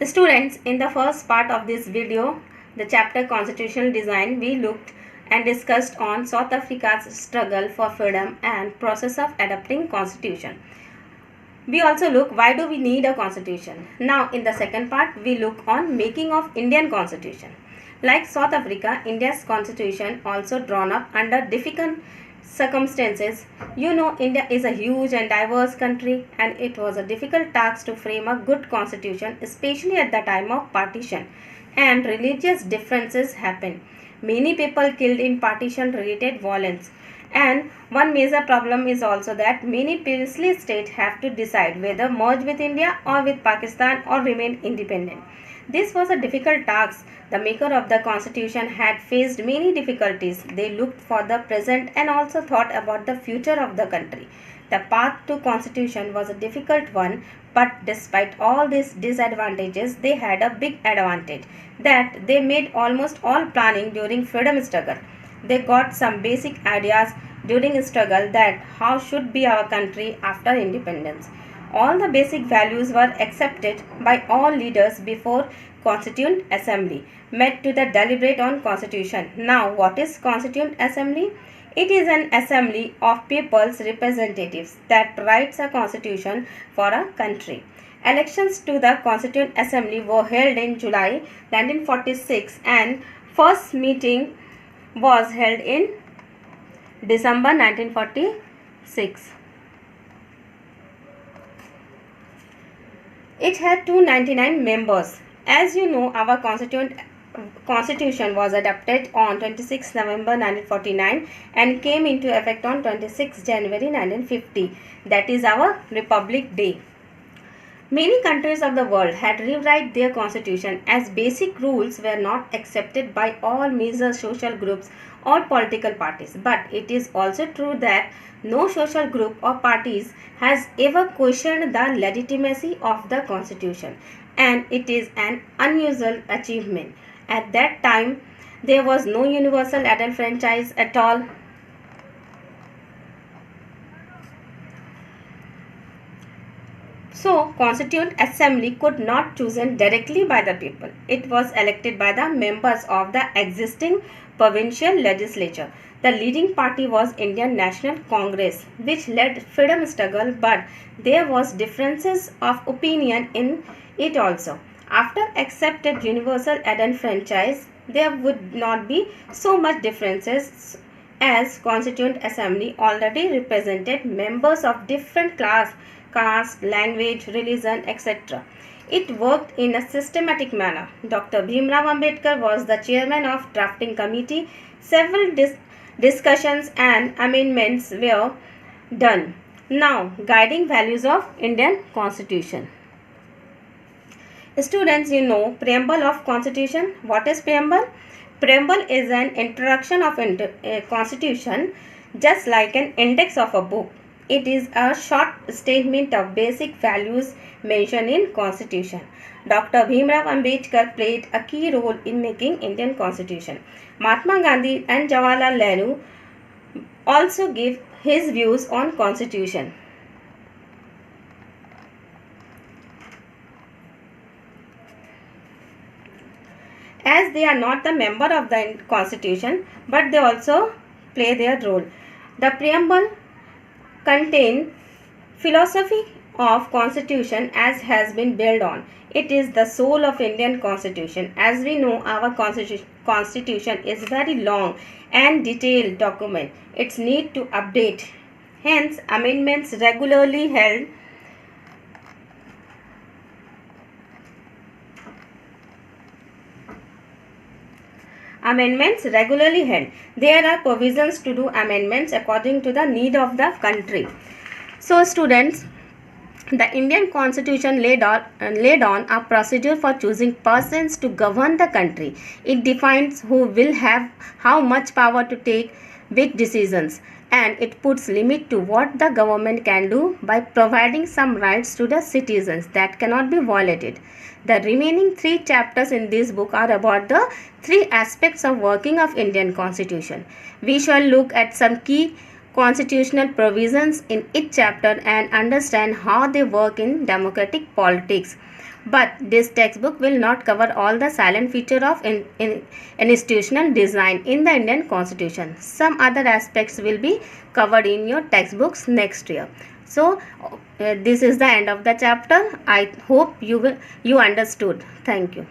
Students, in the first part of this video, the chapter Constitutional Design, we looked and discussed on South Africa's struggle for freedom and process of adopting constitution. We also look why do we need a constitution. Now in the second part, we look on making of Indian constitution. Like South Africa, India's constitution also drawn up under difficult circumstances. You know, India is a huge and diverse country, and it was a difficult task to frame a good constitution, especially at the time of partition. And religious differences happened. Many people killed in partition related violence. And one major problem is also that many princely states have to decide whether merge with India or with Pakistan or remain independent. This was a difficult task. The maker of the constitution had faced many difficulties. They looked for the present and also thought about the future of the country. The path to constitution was a difficult one, but despite all these disadvantages, they had a big advantage that they made almost all planning during freedom struggle. They got some basic ideas during struggle that how should be our country after independence. All the basic values were accepted by all leaders before Constituent Assembly met to the deliberate on constitution. Now what is Constituent Assembly? It is an assembly of people's representatives that writes a constitution for a country. Elections to the Constituent Assembly were held in July 1946 and first meeting was held in December 1946. It had 299 members. As you know, our constitution was adopted on 26 November 1949 and came into effect on 26 January 1950. That is our Republic Day. Many countries of the world had rewrite their constitution as basic rules were not accepted by all major social groups or political parties. But it is also true that no social group or parties has ever questioned the legitimacy of the constitution, and it is an unusual achievement. At that time, there was no universal adult franchise at all. So, Constituent Assembly could not chosen directly by the people. It was elected by the members of the existing provincial legislature. The leading party was Indian National Congress, which led freedom struggle, but there was differences of opinion in it also. After accepted universal adult franchise, there would not be so much differences as Constituent Assembly already represented members of different caste, language, religion, etc. It worked in a systematic manner. Dr. Bhimrao Ambedkar was the chairman of drafting committee. Several discussions and amendments were done. Now, guiding values of Indian Constitution. Students, you know preamble of Constitution. What is preamble? Preamble is an introduction of a constitution, just like an index of a book. It is a short statement of basic values mentioned in Constitution. Dr. Bhimrao Ambedkar played a key role in making Indian Constitution. Mahatma Gandhi and Jawaharlal Nehru also gave his views on Constitution. As they are not the member of the Constitution, but they also play their role. The preamble contain philosophy of Constitution as has been built on. It is the soul of Indian Constitution. As we know, our Constitution is very long and detailed document. It's need to update. Hence, amendments regularly held. There are provisions to do amendments according to the need of the country. So students, the Indian Constitution laid on a procedure for choosing persons to govern the country. It defines who will have how much power to take which decisions, and it puts limit to what the government can do by providing some rights to the citizens that cannot be violated. The remaining 3 chapters in this book are about the 3 aspects of working of Indian Constitution. We shall look at some key constitutional provisions in each chapter and understand how they work in democratic politics. But this textbook will not cover all the silent feature of institutional design in the Indian Constitution. Some other aspects will be covered in your textbooks next year. So this is the end of the chapter. I hope you understood. Thank you.